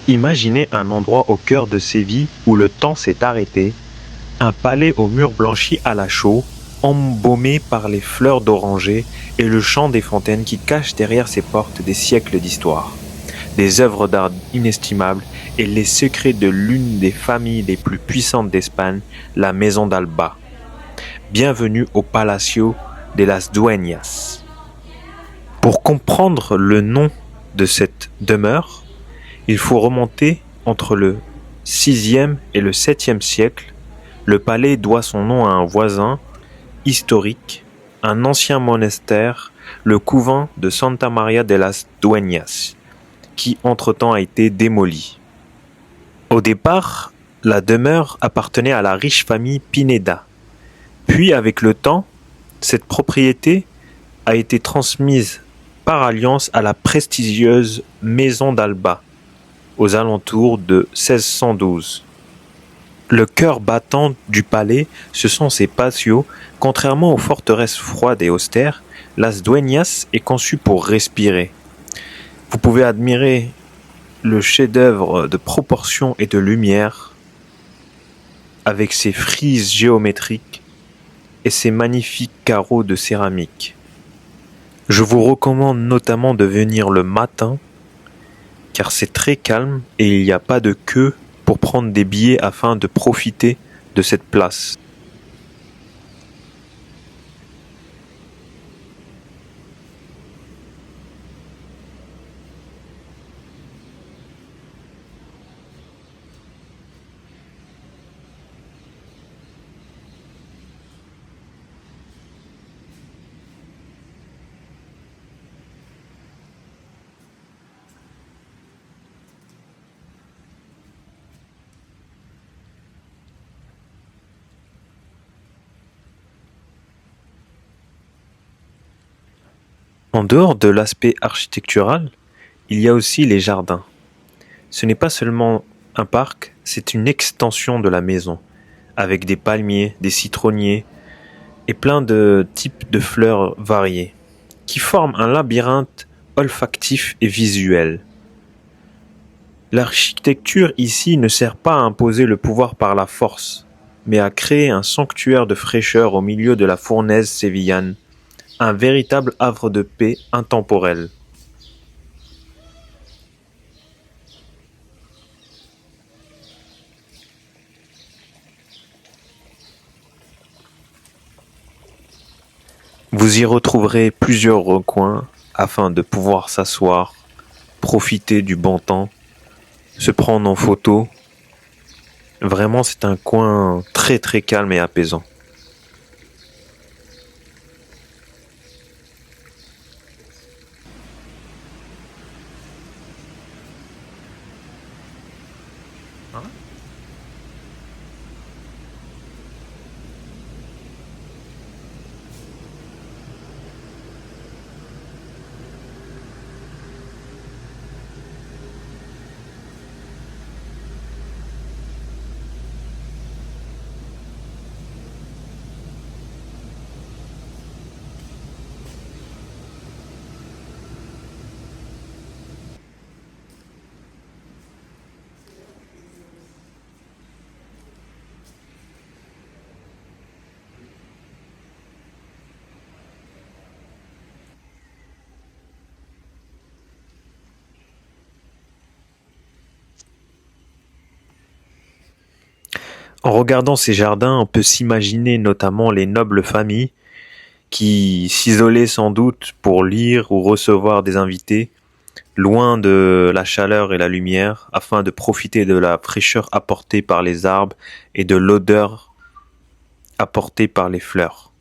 Imaginez un endroit au cœur de Séville où le temps s'est arrêté, un palais aux murs blanchis à la chaux, embaumé par les fleurs d'oranger et le chant des fontaines qui cachent derrière ses portes des siècles d'histoire, des œuvres d'art inestimables et les secrets de l'une des familles les plus puissantes d'Espagne, la maison d'Alba. Bienvenue au Palacio de las Dueñas. Pour comprendre le nom de cette demeure, il faut remonter entre le VIe et le VIIe siècle. Le palais doit son nom à un voisin historique, un ancien monastère, le couvent de Santa María de las Dueñas, qui entre-temps a été démoli. Au départ, la demeure appartenait à la riche famille Pineda. Puis, avec le temps, cette propriété a été transmise par alliance à la prestigieuse maison d'Alba, aux alentours de 1612. Le cœur battant du palais, ce sont ses patios. Contrairement aux forteresses froides et austères, Las Dueñas est conçue pour respirer. Vous pouvez admirer le chef-d'œuvre de proportion et de lumière avec ses frises géométriques et ses magnifiques carreaux de céramique. Je vous recommande notamment de venir le matin car c'est très calme et il n'y a pas de queue pour prendre des billets afin de profiter de cette place. En dehors de l'aspect architectural, il y a aussi les jardins. Ce n'est pas seulement un parc, c'est une extension de la maison, avec des palmiers, des citronniers et plein de types de fleurs variées, qui forment un labyrinthe olfactif et visuel. L'architecture ici ne sert pas à imposer le pouvoir par la force, mais à créer un sanctuaire de fraîcheur au milieu de la fournaise sévillane, un véritable havre de paix intemporel. Vous y retrouverez plusieurs recoins afin de pouvoir s'asseoir, profiter du bon temps, se prendre en photo. Vraiment, c'est un coin très très calme et apaisant. En regardant ces jardins, on peut s'imaginer notamment les nobles familles qui s'isolaient sans doute pour lire ou recevoir des invités, loin de la chaleur et la lumière, afin de profiter de la fraîcheur apportée par les arbres et de l'odeur apportée par les fleurs.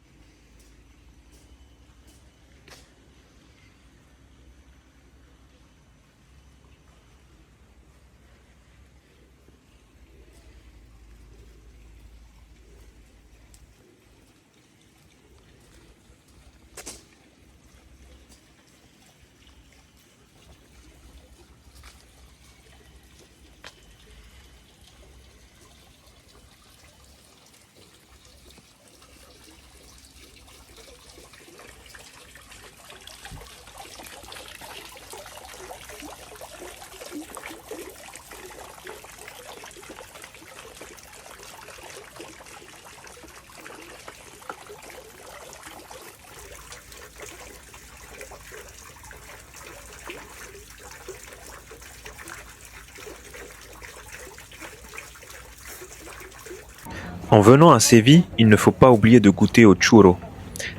En venant à Séville, il ne faut pas oublier de goûter au churro.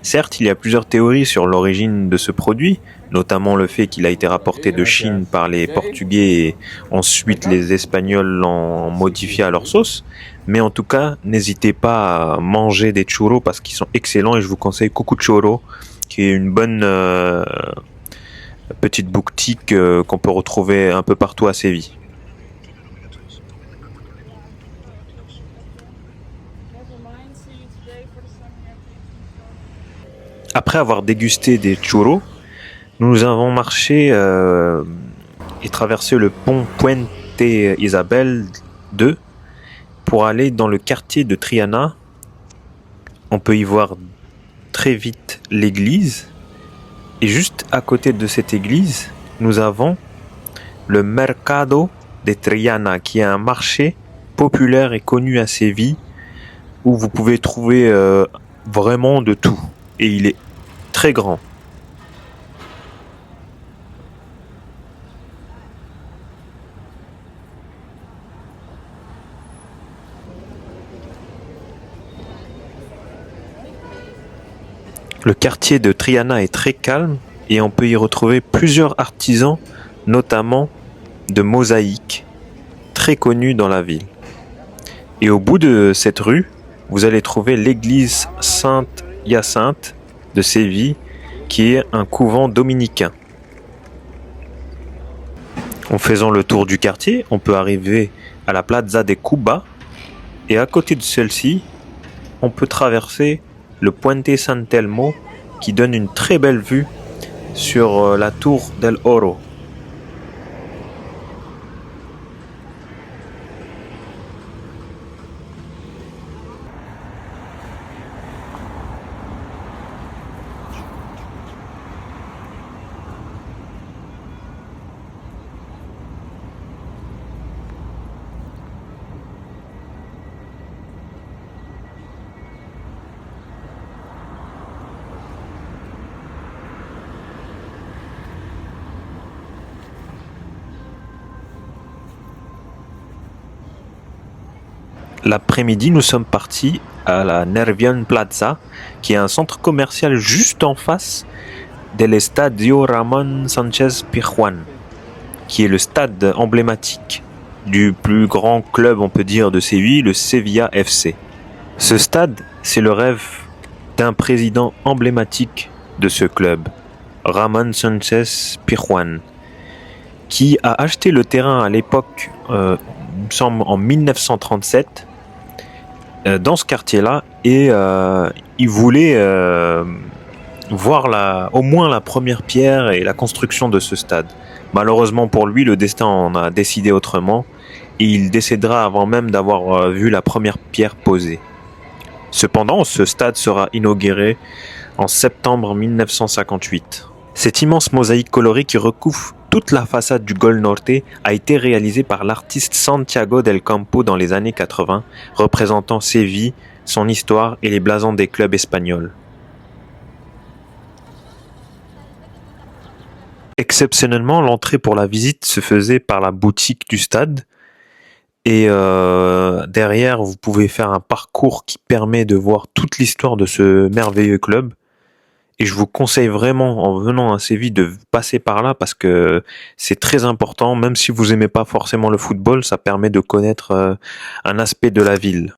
Certes, il y a plusieurs théories sur l'origine de ce produit, notamment le fait qu'il a été rapporté de Chine par les Portugais et ensuite les Espagnols l'ont modifié à leur sauce. Mais en tout cas, n'hésitez pas à manger des churros parce qu'ils sont excellents et je vous conseille Cucu Churro, qui est une bonne petite boutique qu'on peut retrouver un peu partout à Séville. Après avoir dégusté des churros, nous avons marché et traversé le pont Puente Isabel II pour aller dans le quartier de Triana. On peut y voir très vite l'église. Et juste à côté de cette église, nous avons le Mercado de Triana, qui est un marché populaire et connu à Séville, où vous pouvez trouver vraiment de tout. Et il est très grand. Le quartier de Triana est très calme et on peut y retrouver plusieurs artisans, notamment de mosaïques, très connus dans la ville. Et au bout de cette rue, vous allez trouver l'église Sainte-Hyacinthe de Séville, qui est un couvent dominicain. En faisant le tour du quartier, on peut arriver à la Plaza de Cuba et à côté de celle-ci, on peut traverser le Puente San Telmo qui donne une très belle vue sur la tour del Oro. L'après-midi, nous sommes partis à la Nervión Plaza, qui est un centre commercial juste en face de l'Estadio Ramón Sánchez Pizjuán, qui est le stade emblématique du plus grand club, on peut dire, de Séville, le Sevilla FC. Ce stade, c'est le rêve d'un président emblématique de ce club, Ramón Sánchez Pizjuán, qui a acheté le terrain à l'époque, il me semble en 1937, dans ce quartier-là, et il voulait voir au moins la première pierre et la construction de ce stade. Malheureusement pour lui, le destin en a décidé autrement, et il décédera avant même d'avoir vu la première pierre posée. Cependant, ce stade sera inauguré en septembre 1958. Cette immense mosaïque colorée qui recouvre toute la façade du Gol Norte a été réalisée par l'artiste Santiago del Campo dans les années 80, représentant Séville, son histoire et les blasons des clubs espagnols. Exceptionnellement, l'entrée pour la visite se faisait par la boutique du stade et derrière, vous pouvez faire un parcours qui permet de voir toute l'histoire de ce merveilleux club. Et je vous conseille vraiment, en venant à Séville, de passer par là parce que c'est très important. Même si vous aimez pas forcément le football, ça permet de connaître un aspect de la ville.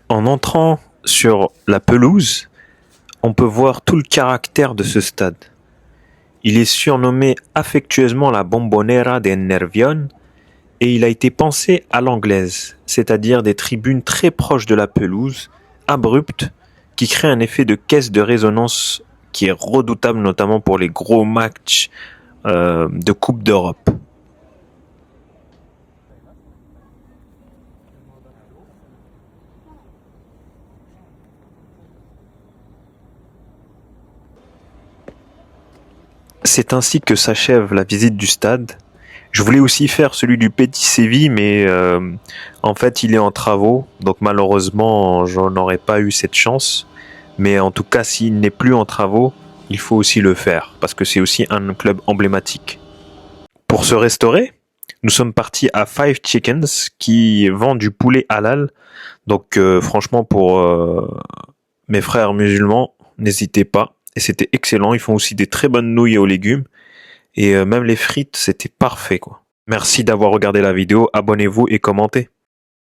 En entrant sur la pelouse, on peut voir tout le caractère de ce stade. Il est surnommé affectueusement la Bombonera del Nervión et il a été pensé à l'anglaise, c'est-à-dire des tribunes très proches de la pelouse, abruptes, qui créent un effet de caisse de résonance qui est redoutable notamment pour les gros matchs de Coupe d'Europe. C'est ainsi que s'achève la visite du stade. Je voulais aussi faire celui du Petit Séville, mais en fait il est en travaux, donc malheureusement j'en aurais pas eu cette chance. Mais en tout cas, s'il n'est plus en travaux, il faut aussi le faire, parce que c'est aussi un club emblématique. Pour se restaurer, nous sommes partis à Five Chickens, qui vend du poulet halal. Donc franchement, pour mes frères musulmans, n'hésitez pas. Et c'était excellent, ils font aussi des très bonnes nouilles aux légumes. Et même les frites, c'était parfait, quoi. Merci d'avoir regardé la vidéo, abonnez-vous et commentez.